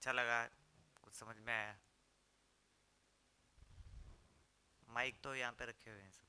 अच्छा लगा, कुछ समझ में आया। माइक तो यहाँ पे रखे हुए हैं सब।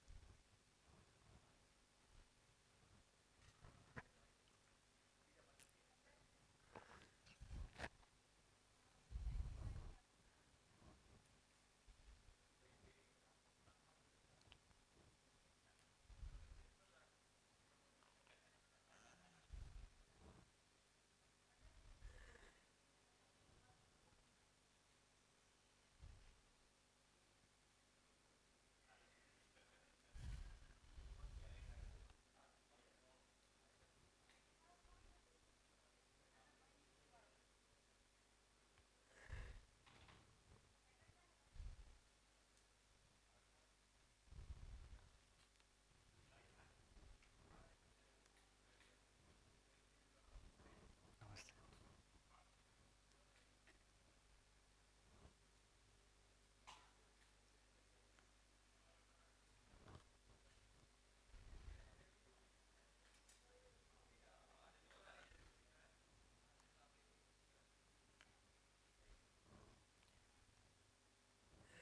नमस्ते।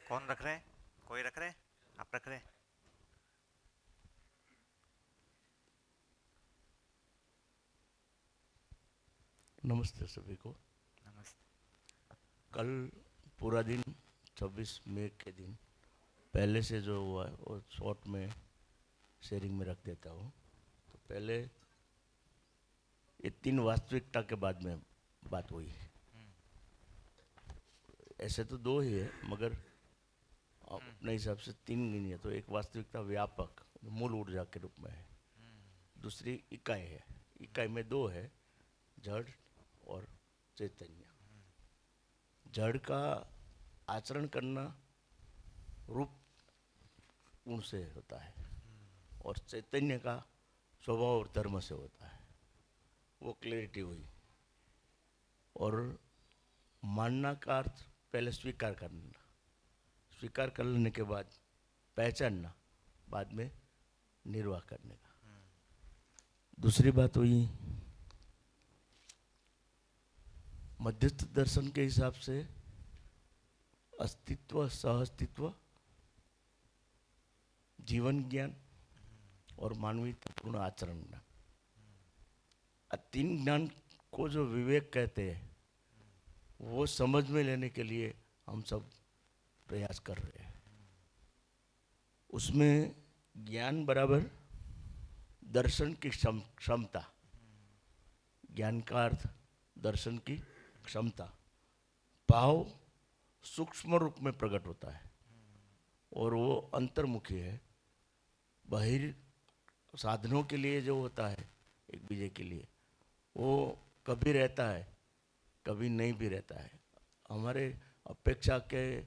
कौन रख रहे हैं? कोई रख रहे हैं? आप रख रहे हैं? नमस्ते सभी को। नमस्ते। कल पूरा दिन 26 मई के दिन पहले से जो हुआ है वो शॉर्ट में शेयरिंग में रख देता हूँ। तो पहले ये 3 वास्तविकता के बाद में बात हुई। हम्म। ऐसे तो 2 ही है, मगर हम्म। अपने हिसाब से 3 गिनी है। तो एक वास्तविकता व्यापक मूल ऊर्जा के रूप में है, हम्म। दूसरी इकाई है। इकाई में 2 है, जड़ और चैतन्य। जड़ का आचरण करना रूप गुण से होता है, और चैतन्य का स्वभाव और धर्म से होता है। वो क्लैरिटी हुई। और मानना का अर्थ पहले स्वीकार करना, स्वीकार कर लेने के बाद पहचानना, बाद में निर्वाह करने का। दूसरी बात हुई मध्यस्थ दर्शन के हिसाब से अस्तित्व, सह अस्तित्व, जीवन ज्ञान और मानवीयतापूर्ण आचरण ज्ञान। 3 ज्ञान को जो विवेक कहते हैं, वो समझ में लेने के लिए हम सब प्रयास कर रहे हैं। उसमें ज्ञान बराबर दर्शन की क्षमता। ज्ञान का अर्थ दर्शन की क्षमता। भाव सूक्ष्म रूप में प्रकट होता है और वो अंतर्मुखी है। बाहिर साधनों के लिए जो होता है एक बीजे के लिए, वो कभी रहता है, कभी नहीं भी रहता है। हमारे अपेक्षा के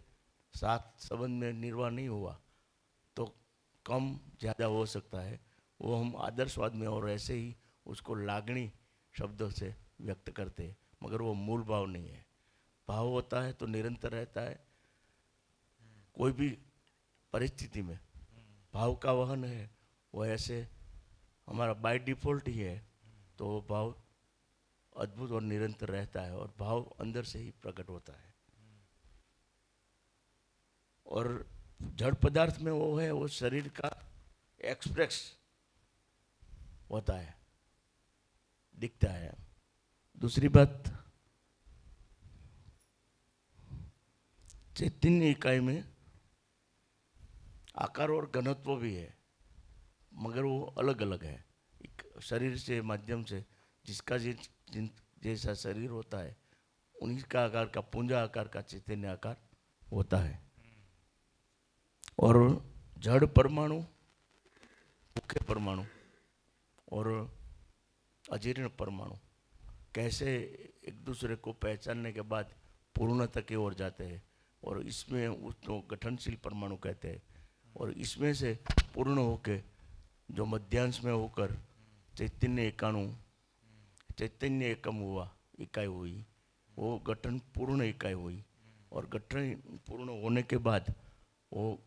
साथ संबंध में निर्वाह नहीं हुआ तो कम ज़्यादा हो सकता है। वो हम आदर्शवाद में और ऐसे ही उसको लागणी शब्दों से व्यक्त करते हैं, मगर वो मूल भाव नहीं है। भाव होता है तो निरंतर रहता है। कोई भी परिस्थिति में भाव का वहन है, वो ऐसे हमारा बाय डिफ़ॉल्ट ही है। तो वो भाव अद्भुत और निरंतर रहता है, और भाव अंदर से ही प्रकट होता है। और जड़ पदार्थ में वो है, वो शरीर का एक्सप्रेस होता है, दिखता है। दूसरी बात, चैतन्य इकाई में आकार और घनत्व भी है, मगर वो अलग अलग है। शरीर से माध्यम से जिसका जैसा शरीर होता है, उन्हीं का आकार का पुंजा आकार का चैतन्य आकार होता है। और जड़ परमाणु, मुख्य परमाणु और अजीर्ण परमाणु कैसे एक दूसरे को पहचानने के बाद पूर्णता की ओर जाते हैं, और इसमें उसको गठनशील परमाणु कहते हैं। और इसमें से पूर्ण होके जो मध्यांश में होकर चैतन्य एकाणु, चैतन्य एकम हुआ, इकाई हुई, वो गठन पूर्ण इकाई हुई। और गठन पूर्ण होने के बाद वो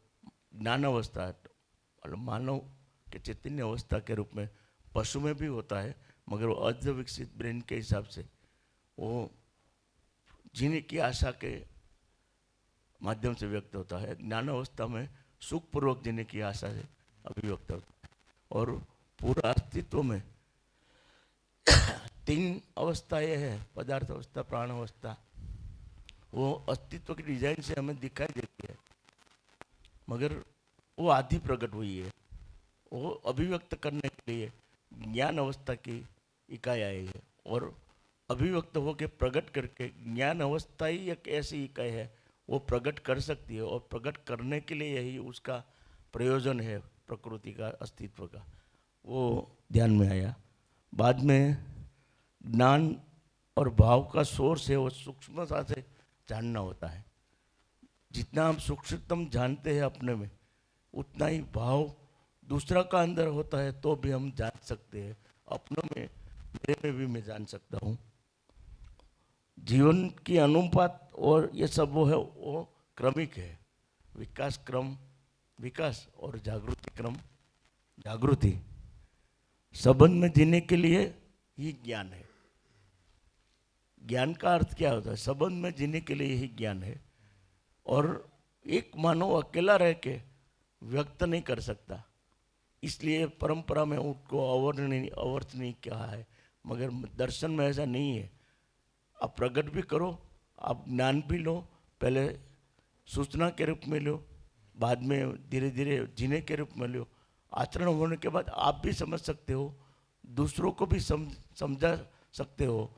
ज्ञान अवस्था, मतलब मानव के चैतन्य अवस्था के रूप में पशु में भी होता है, मगर वो अर्ध विकसित ब्रेन के हिसाब से वो जीने की आशा के माध्यम से व्यक्त होता है। ज्ञान अवस्था में सुखपूर्वक जीने की आशा से अभिव्यक्त होता है। और पूरा अस्तित्व में तीन अवस्थाएं है, पदार्थ अवस्था, प्राण अवस्था। वो अस्तित्व की डिजाइन से हमें दिखाई देती है, मगर वो आधी प्रकट हुई है। वो अभिव्यक्त करने के लिए ज्ञान अवस्था की इकाई आई है, और अभिव्यक्त होकर प्रकट करके ज्ञान अवस्था ही एक ऐसी इकाई है वो प्रकट कर सकती है, और प्रकट करने के लिए यही उसका प्रयोजन है, प्रकृति का, अस्तित्व का। वो ध्यान में आया। बाद में ज्ञान और भाव का सोर्स है वो सूक्ष्मता से जानना होता है। जितना हम सूक्ष्मतम जानते हैं अपने में, उतना ही भाव दूसरा का अंदर होता है तो भी हम जान सकते हैं। अपनों में, मेरे में भी मैं जान सकता हूँ। जीवन की अनुपात और ये सब वो है, वो क्रमिक है। विकास क्रम विकास और जागृति क्रम जागृति। संबंध में जीने के लिए ही ज्ञान है। ज्ञान का अर्थ क्या होता है? संबंध में जीने के लिए ही ज्ञान है। और एक मानव अकेला रह के व्यक्त नहीं कर सकता, इसलिए परंपरा में उसको अवर्णनीय कहा है। मगर दर्शन में ऐसा नहीं है। आप प्रकट भी करो, आप ज्ञान भी लो, पहले सूचना के रूप में लो, बाद में धीरे धीरे जीने के रूप में लो। आचरण होने के बाद आप भी समझ सकते हो, दूसरों को भी समझा सकते हो।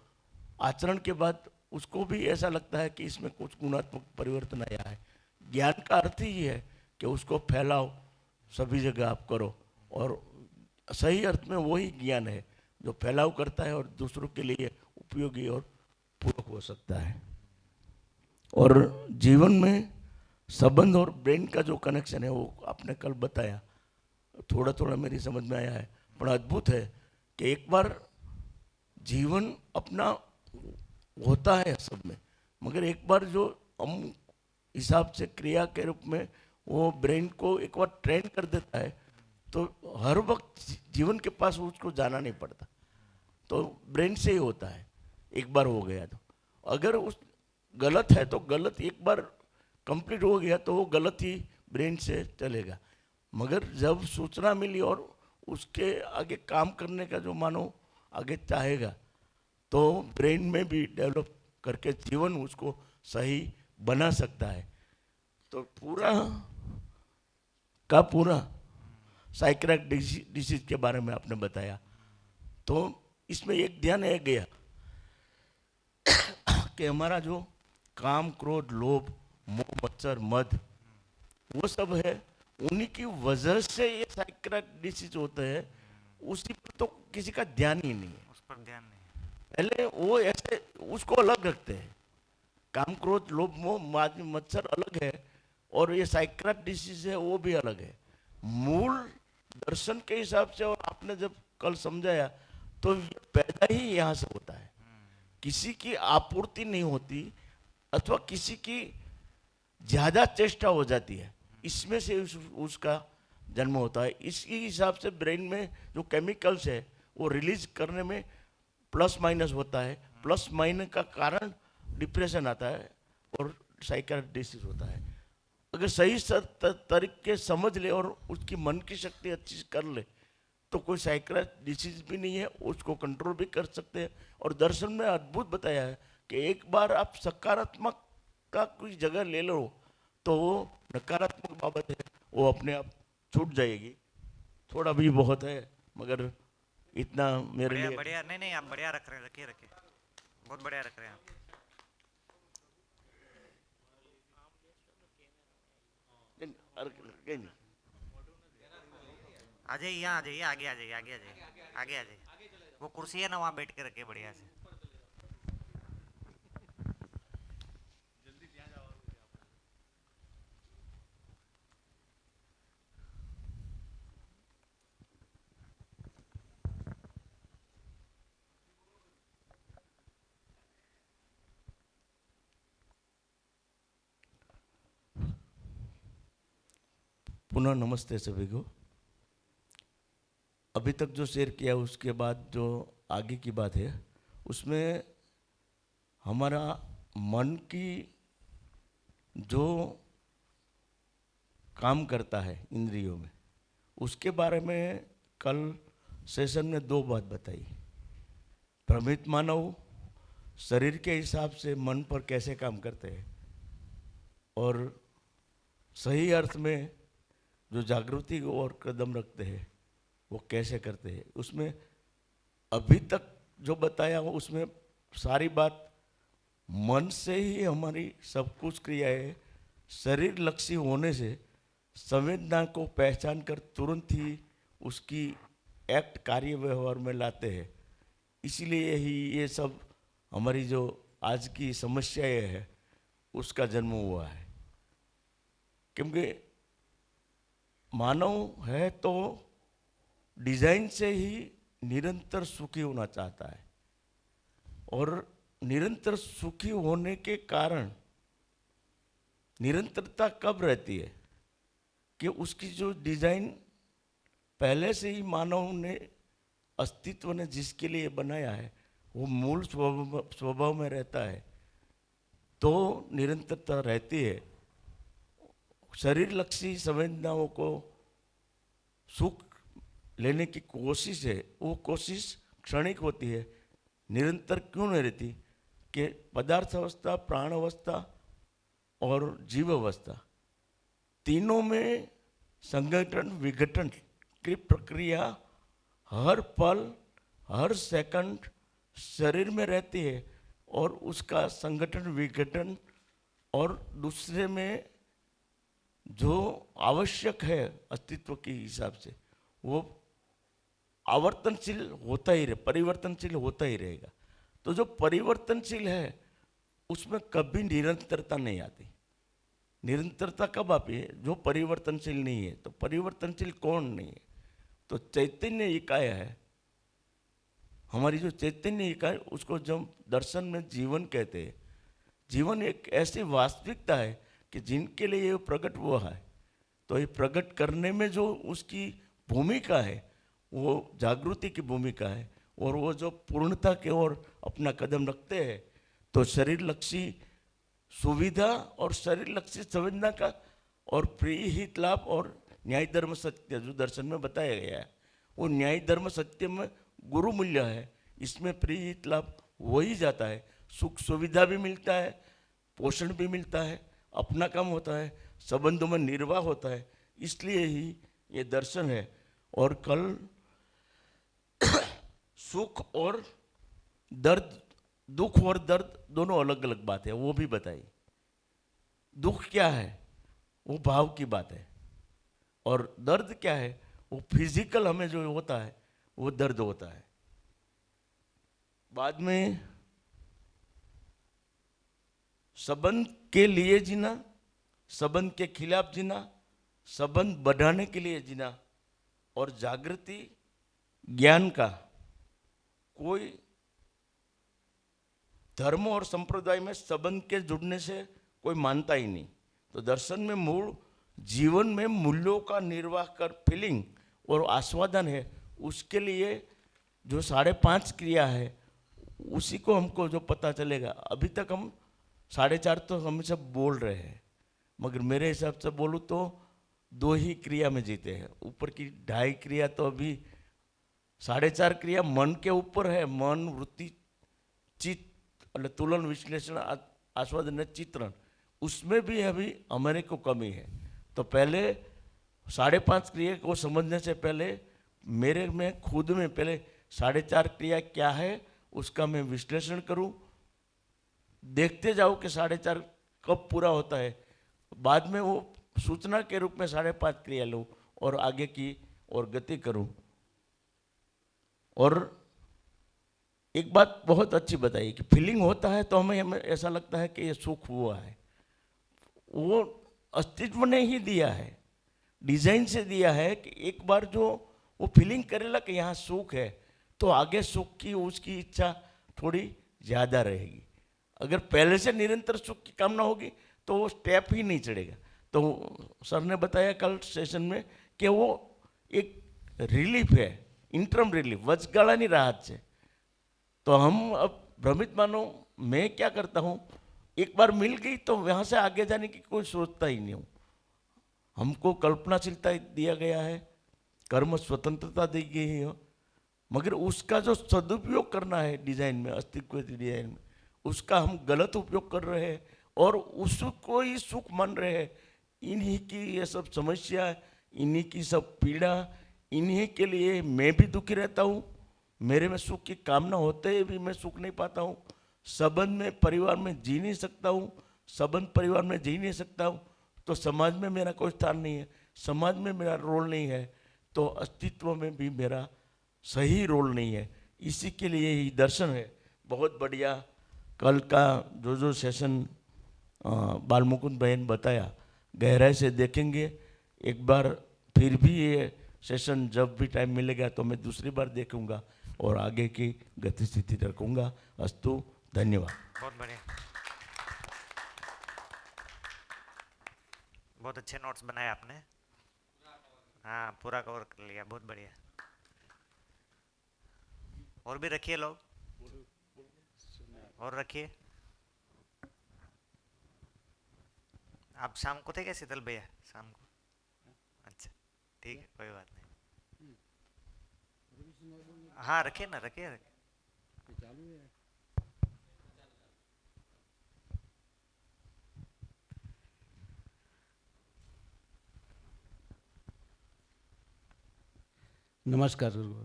आचरण के बाद उसको भी ऐसा लगता है कि इसमें कुछ गुणात्मक परिवर्तन आया है। ज्ञान का अर्थ ही है कि उसको फैलाओ, सभी जगह आप करो। और सही अर्थ में वही ज्ञान है जो फैलाव करता है और दूसरों के लिए उपयोगी और पूरक हो सकता है। और जीवन में संबंध और ब्रेन का जो कनेक्शन है वो आपने कल बताया, थोड़ा थोड़ा मेरी समझ में आया है। पर अद्भुत है कि एक बार जीवन अपना होता है सब में, मगर एक बार जो हम हिसाब से क्रिया के रूप में वो ब्रेन को एक बार ट्रेन कर देता है, तो हर वक्त जीवन के पास उसको जाना नहीं पड़ता। तो ब्रेन से ही होता है, एक बार हो गया तो। अगर उस गलत है तो गलत एक बार कंप्लीट हो गया तो वो गलत ही ब्रेन से चलेगा। मगर जब सूचना मिली और उसके आगे काम करने का जो मानो आगे चाहेगा, तो ब्रेन में भी डेवलप करके जीवन उसको सही बना सकता है। तो पूरा का पूरा साइक्रेटिक डिसीज के बारे में आपने बताया, तो इसमें एक ध्यान है गया कि हमारा जो काम, क्रोध, लोभ, मोह, मत्सर, मद, वो सब है, उन्हीं की वजह से ये साइक्रेटिक डिसीज होते हैं। उसी पर तो किसी का ध्यान ही नहीं है। उस पर ध्यान नहीं। पहले वो ऐसे उसको अलग रखते हैं। काम, क्रोध, लोभ, मोह, मत्सर अलग है, और ये साइक्रेटिक डिसीज है वो भी अलग है। मूल दर्शन के हिसाब से, और आपने जब कल समझाया, तो ये पैदा ही यहाँ से होता है। किसी की आपूर्ति नहीं होती, अथवा किसी की ज्यादा चेष्टा हो जाती है, इसमें से उसका जन्म होता है। इसी हिसाब से ब्रेन में जो केमिकल्स है वो रिलीज करने में प्लस माइनस होता है। प्लस माइनस का कारण डिप्रेशन आता है और साइकियाट्रिक डिसीज होता है। अगर सही तरीके समझ ले और उसकी मन की शक्ति अच्छी कर ले, तो कोई साइकियाट्रिक डिसीज भी नहीं है, उसको कंट्रोल भी कर सकते हैं। और दर्शन में अद्भुत बताया है कि एक बार आप सकारात्मक का कोई जगह ले लो, तो वो नकारात्मक बाबत है वो अपने आप छूट जाएगी। थोड़ा भी बहुत है, मगर इतना मेरे बढ़िया लिए बढ़िया, नहीं नहीं, आप बढ़िया रख रहे हैं, रखिए रखिए, बहुत बढ़िया रख रहे हैं आप। कहीं नहीं। आ जाइए, यहाँ आ जाइए, आगे आ जाइए, आगे आ जाइए, आगे आ जाइए। वो कुर्सी है ना, वहाँ बैठ के रखिए बढ़िया से। पुनः नमस्ते सभी को। अभी तक जो शेयर किया उसके बाद जो आगे की बात है, उसमें हमारा मन की जो काम करता है इंद्रियों में, उसके बारे में कल सेशन में दो बात बताई। भ्रमित मानव शरीर के हिसाब से मन पर कैसे काम करते हैं और सही अर्थ में जो जागृति की ओर कदम रखते हैं वो कैसे करते हैं। उसमें अभी तक जो बताया हो उसमें सारी बात मन से ही हमारी सब कुछ क्रियाएं शरीर लक्षी होने से संवेदना को पहचान कर तुरंत ही उसकी एक्ट कार्य व्यवहार में लाते हैं। इसीलिए ही ये सब हमारी जो आज की समस्याएं है उसका जन्म हुआ है। क्योंकि मानव है तो डिजाइन से ही निरंतर सुखी होना चाहता है और निरंतर सुखी होने के कारण निरंतरता कब रहती है कि उसकी जो डिजाइन पहले से ही मानव ने अस्तित्व ने जिसके लिए बनाया है वो मूल स्वभाव में रहता है तो निरंतरता रहती है। शरीर लक्षी संवेदनाओं को सुख लेने की कोशिश है, वो कोशिश क्षणिक होती है, निरंतर क्यों नहीं रहती कि पदार्थ अवस्था, प्राण अवस्था और जीव अवस्था तीनों में संगठन विघटन की प्रक्रिया हर पल हर सेकंड शरीर में रहती है और उसका संगठन विघटन और दूसरे में जो आवश्यक है अस्तित्व के हिसाब से वो आवर्तनशील होता ही रहे, परिवर्तनशील होता ही रहेगा। तो जो परिवर्तनशील है उसमें कभी निरंतरता नहीं आती। निरंतरता कब आती है? जो परिवर्तनशील नहीं है। तो परिवर्तनशील कौन नहीं है? तो चैतन्य इकाई है हमारी। जो चैतन्य इकाई उसको जब दर्शन में जीवन कहते हैं। जीवन एक ऐसी वास्तविकता है कि जिनके लिए ये प्रकट हुआ है। तो ये प्रकट करने में जो उसकी भूमिका है वो जागृति की भूमिका है और वो जो पूर्णता की ओर अपना कदम रखते हैं तो शरीर लक्षी सुविधा और शरीर लक्षी संवेदना का और प्रिय हित लाभ और न्याय धर्म सत्य जो दर्शन में बताया गया है वो न्याय धर्म सत्य में गुरु मूल्य है। इसमें प्रिय हित लाभ हो ही जाता है, सुख सुविधा भी मिलता है, पोषण भी मिलता है, अपना काम होता है, संबंधों में निर्वाह होता है। इसलिए ही ये दर्शन है। और कल सुख और दर्द, दुख और दर्द दोनों अलग अलग बात है वो भी बताई। दुख क्या है? वो भाव की बात है। और दर्द क्या है? वो फिजिकल हमें जो होता है वो दर्द होता है। बाद में संबंध के लिए जीना, संबंध के खिलाफ जीना, संबंध बढ़ाने के लिए जीना और जागृति ज्ञान का कोई धर्म और संप्रदाय में संबंध के जुड़ने से कोई मानता ही नहीं। तो दर्शन में मूल जीवन में मूल्यों का निर्वाह कर फीलिंग और आस्वादन है। उसके लिए जो 5.5 क्रिया है उसी को हमको जो पता चलेगा। अभी तक हम 4.5 तो हम सब बोल रहे हैं मगर मेरे हिसाब से बोलूँ तो 2 ही क्रिया में जीते हैं। ऊपर की 2.5 क्रिया तो अभी 4.5 क्रिया मन के ऊपर है। मन, वृत्ति, चित्त એટલે तुलन, विश्लेषण, आस्वादन, चित्रण, उसमें भी अभी हमारे को कमी है। तो पहले 5.5 क्रिया को समझने से पहले मेरे में खुद में पहले 4.5 क्रिया क्या है उसका मैं विश्लेषण करूं, देखते जाऊं कि 4.5 कब पूरा होता है। बाद में वो सूचना के रूप में 5.5 क्रिया लूं और आगे की और गति करूं। और एक बात बहुत अच्छी बताई कि फीलिंग होता है तो हमें ऐसा लगता है कि ये सुख हुआ है। वो अस्तित्व ने ही दिया है, डिजाइन से दिया है कि एक बार जो वो फीलिंग करेगा कि यहाँ सुख है तो आगे सुख की उसकी इच्छा थोड़ी ज़्यादा रहेगी। अगर पहले से निरंतर सुख की कामना होगी तो वो स्टेप ही नहीं चढ़ेगा। तो सर ने बताया कल सेशन में कि वो एक रिलीफ है, इंटरम रिलीफ, वचगाळानी राहत है। तो हम अब भ्रमित मानो मैं क्या करता हूँ एक बार मिल गई तो वहाँ से आगे जाने की कोई सोचता ही नहीं हूँ। हमको कल्पनाशीलता दिया गया है, कर्म स्वतंत्रता दी गई है, मगर उसका जो सदुपयोग करना है डिजाइन में, अस्तित्व डिजाइन में, उसका हम गलत उपयोग कर रहे हैं और उसको ही सुख मान रहे हैं। इन्हीं की ये सब समस्या, इन्हीं की सब पीड़ा, इन्हीं के लिए मैं भी दुखी रहता हूँ। मेरे में सुख की कामना होते हुए भी मैं सुख नहीं पाता हूँ। संबंध में परिवार में जी नहीं सकता हूँ, संबंध परिवार में जी नहीं सकता हूँ, तो समाज में मेरा कोई स्थान नहीं है, समाज में मेरा रोल नहीं है, तो अस्तित्व में भी मेरा सही रोल नहीं है। इसी के लिए ही दर्शन है। बहुत बढ़िया। कल का जो सेशन बाल मुकुंद बहन बताया, गहराई से देखेंगे एक बार। फिर भी ये सेशन जब भी टाइम मिलेगा तो मैं दूसरी बार देखूंगा और आगे की गतिस्थिति रखूंगा। अस्तु, धन्यवाद। बहुत बढ़िया, बहुत अच्छे नोट्स बनाए आपने। हाँ, पूरा कवर कर लिया, बहुत बढ़िया। और भी रखिए लोग, और रखिए। आप शाम को थे क्या शीतल भैया? शाम को? अच्छा, ठीक है, कोई बात नहीं। हाँ रखिए ना, रखिए रखिए। नमस्कार गुरु।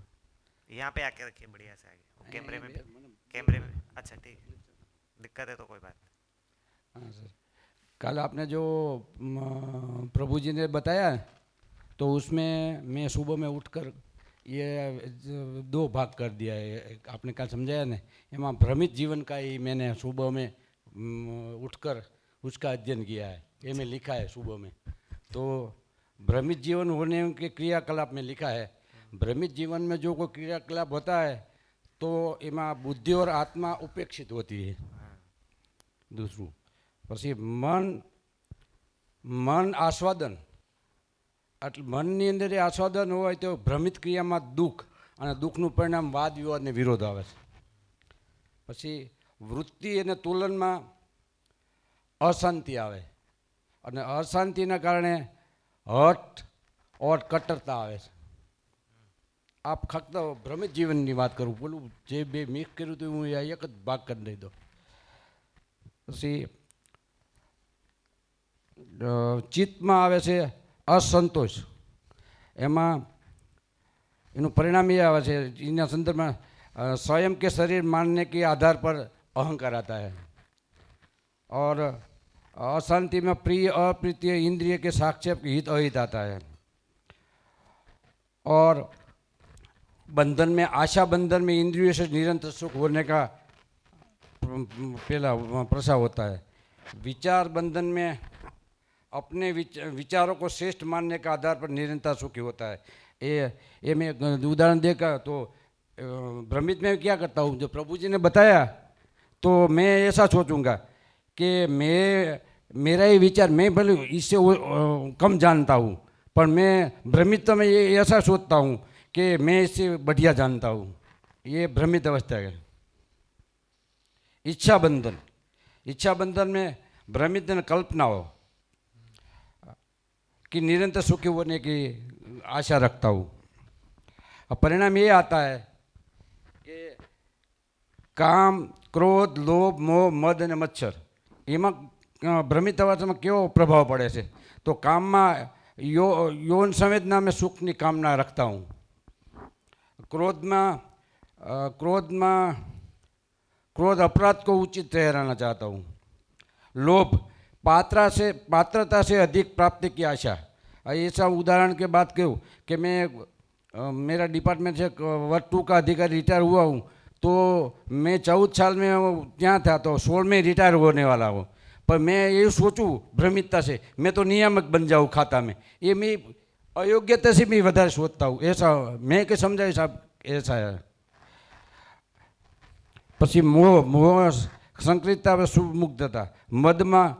यहाँ पे आके रखिए, बढ़िया से आगे। कैमरे में, कैमरे में। अच्छा ठीक है, दिक्कत है तो कोई बात नहीं। हाँ सर, कल आपने जो प्रभु जी ने बताया तो उसमें मैं सुबह में उठकर ये दो भाग कर दिया है। आपने कल समझाया ना, एમાં भ्रमित जीवन का ही मैंने सुबह में उठकर उसका अध्ययन किया है। ये में लिखा है सुबह में। तो भ्रमित जीवन होने के क्रियाकलाप में लिखा है, भ्रमित जीवन में जो कोई क्रियाकलाप होता है तो एમાં बुद्धि और आत्मा उपेक्षित होती है। दूसरू પછી મન આસ્વાદન, એટલે મનની અંદર એ આસ્વાદન હોય તો ભ્રમિત ક્રિયામાં દુઃખ અને દુઃખનું પરિણામ વાદ વિવાદ ને વિરોધ આવે છે। પછી વૃત્તિ અને તુલનમાં અશાંતિ આવે અને અશાંતિના કારણે હઠ और કટ્ટરતા આવે છે। આપ ફક્ત ભ્રમિત જીવનની વાત કરું, બોલું જે બે મિક્સ કર્યું હતું હું એક જ ભાગ કરી દઈ દઉં। પછી ચિત્તમાં આવે છે અસંતોષ, એમાં એનું પરિણામ એ આવે છે, એના સંદર્ભમાં स्वयं के शरीर मानने के आधार पर अहंकार आता है और अशांति में प्रिय अप्रीतिय इंद्रिय के साक्षेप हित अहित आता है और बंधन में आशा बंधन में इंद्रियों से निरंतर सुख होने का पहला प्रसार होता है। विचार बंधन में अपने विचारों को श्रेष्ठ मानने का आधार पर निरंतर सुखी होता है। ये मैं उदाहरण देकर तो भ्रमित में क्या करता हूँ, जो प्रभु जी ने बताया तो मैं ऐसा सोचूंगा कि मेरा ही विचार, मैं भले इससे कम जानता हूँ पर मैं भ्रमित में ये ऐसा सोचता हूँ कि मैं इससे बढ़िया जानता हूँ। ये भ्रमित अवस्था है। इच्छा बंधन, इच्छा बंधन में भ्रमित कल्पना हो कि निरंतर सुखी होने की आशा रखता हूँ। अब परिणाम ये आता है कि काम क्रोध लोभ मोह मद અને મચ્છર એમાં ભ્રમિત અવસ્થામાં કેવો પ્રભાવ પડે છે। તો કામમાં यौन संवेदना में सुख की कामना रखता हूँ। क्रोध अपराध को उचित ठहराना चाहता हूँ। लोभ पात्रता से अधिक प्राप्ति की आशा। ऐसा उदाहरण के बात कहूँ कि मैं मेरा डिपार्टमेंट से वर्ग 2 का अधिकारी रिटायर हुआ हूँ, तो मैं 14 साल में यहाँ था तो 16 में रिटायर होने वाला हूँ, पर मैं ये सोचूं भ्रमितता से मैं तो नियामक बन जाऊँ खाता में, ये मैं अयोग्यता से भी વધારે सोचता हूँ। ऐसा मैं के समझाए साहब, ऐसा है। પછી મોહ સંકલિતતા व सुमुग्धता, मद में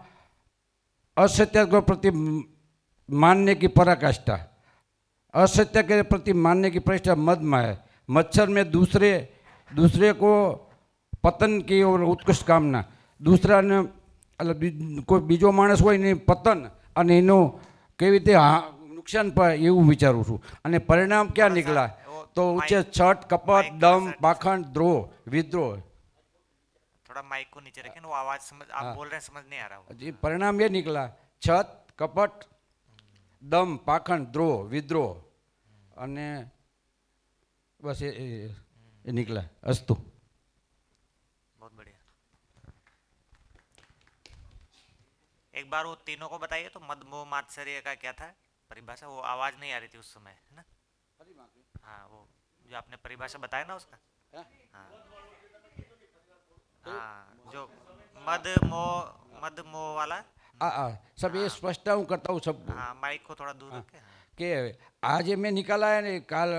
असत्य के प्रति मानने की पराकाष्ठा, असत्य के प्रति मानने की प्रतिष्ठा मद में है। मच्छर में दूसरे को पतन की और उत्कृष्ट कामना, दूसरा ने એટલે કોઈ બીજો માણસ હોય ને પતન અને એનું કેવી રીતે નુકસાન પડે એવું વિચારું છું. અને પરિણામ ક્યાં નીકળ્યા તો ઉચ્ચે છઠ કપટ દમ પાખંડ દ્રોહ વિદ્રોહ. थोड़ा माइक को नीचे रखें ना, वो आवाज समझ आप बोल रहे हैं समझ नहीं आ रहा वो. जी परिणाम ये निकला छत कपट दम पाखंड द्रोह विद्रोह અને બસ એ निकला. अस्तु. बहुत बढ़िया. एक बार वो तीनों को बताइए तो मद मोह मात्सर्य का क्या था परिभाषा, वो आवाज नहीं आ रही थी उस समय, है ना. हाँ वो जो आपने परिभाषा बताया ना उसका. हाँ हाँ जो मद मोह वाला. सब ये स्पष्ट हूँ करता हूँ सब. हाँ माइक को थोड़ा दूर रखें. कि आज ये मैं निकाला है ने काल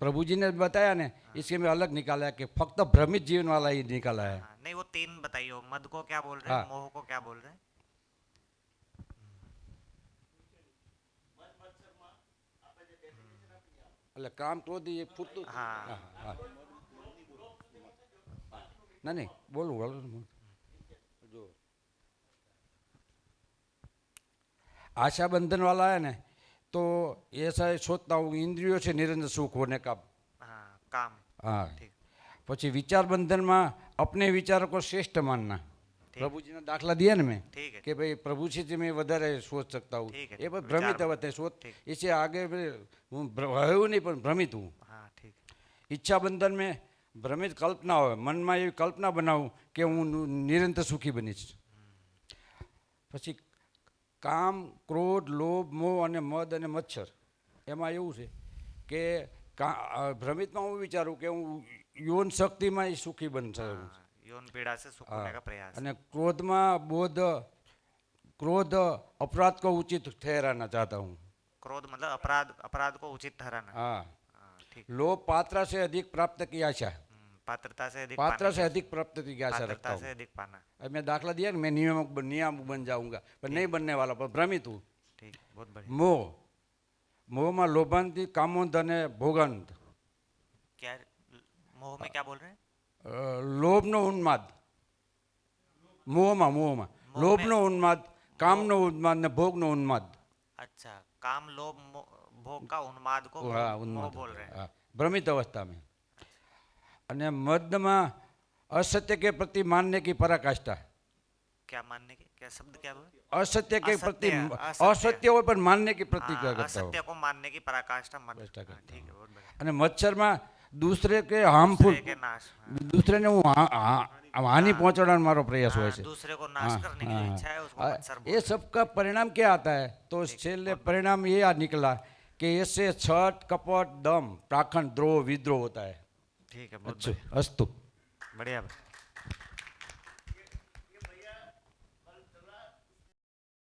प्रभु जी ने बताया ने इसके में अलग निकाला है कि फक्त भ्रमित जीवन वाला ही निकाला है. हाँ, नहीं वो तीन बताइए, वो मद को क्या बोल रहे हैं, मोह को क्या बोल रहे हैं. એટલે કામ ક્રોધ એ ફૂટતું. हाँ ના નહીં બોલું જો आशा बंधन वाला है ना तो ऐसा सोचता हूँ इंद्रियों से निरंतर सुख होने का. हाँ काम. हाँ ठीक. પછી વિચાર બંધનમાં अपने विचारों को श्रेष्ठ मानना. प्रभु जी ने दाखला दिया ना मैं ठीक है. कि भाई प्रभु जी से मैं વધારે सोच सकता हूँ. ठीक है, ये पर विचार भ्रमित अवस्था सोच ठीक. इससे आगे हूँ नहीं पर भ्रमित हूँ. हाँ ठीक. ઈચ્છા બંધન में ભ્રમિત કલ્પના હોય મનમાં એવી કલ્પના બનાવું કે હું નિરંતર સુખી બનીશ. પછી કામ ક્રોધ લોભ મોહ અને મદ અને મચ્છર એમાં એવું છે કે ભ્રમિતમાં હું વિચારું કે હું યૌન શક્તિમાં એ સુખી બનશે. यौन पीड़ा से सुख होने का प्रयास. અને ક્રોધમાં क्रोध अपराध को उचित ठहराना चाहता हूँ. क्रोध मतलब अपराध को उचित ठहराना. हाँ ठीक. लोभ पात्र से अधिक प्राप्त की आशा. पात्रता से अधिक पात्र पाने से की- अधिक प्राप्त की आशा रखता पात्रता हूँ. से अधिक पाना. अब मैं दाखला दिया कि मैं नियामक बन जाऊंगा पर नहीं बनने वाला पर भ्रमित हूँ. ठीक बहुत बढ़िया. मोह मोह में लोभांति कामोद અને ભોગાંત. क्या मोह में क्या बोल रहे हैं. લોભનો ઉન્માદ મોહમાં લોભનો ઉન્માદ કામનો ઉન્માદ ને ભોગનો ઉન્માદ. अच्छा काम लोभ भोग का उन्माद को हाँ, मोह उन्माद. बोल रहे हैं. हाँ, भ्रमित अवस्था में. અને મદમાં असत्य के प्रति मानने की पराकाष्ठा. क्या मानने की, क्या शब्द क्या बोले. असत्य के प्रति असत्य. असत्य हो पर मानने की प्रति हाँ, करता हूँ. असत्य को मानने की पराकाष्ठा मत. पराकाष्ठा हाँ, करता ठीक है बहुत बढ़िया. અને મચ્છરમાં दूसरे के हार्मफुल दूसरे के नाश. हाँ, दूसरे ने हानि पहुंचाने मारो प्रयास हुआ है. दूसरे को नाश करने की जो इच्छा है उसको मत्सर ये बोलते हैं. सब का परिणाम क्या आता है तो छेल्ले परिणाम ये निकला कि इससे छठ कपट दम पाखंड द्रोह विद्रोह होता है. ठीक है बहुत अच्छा अस्तु. बढ़िया.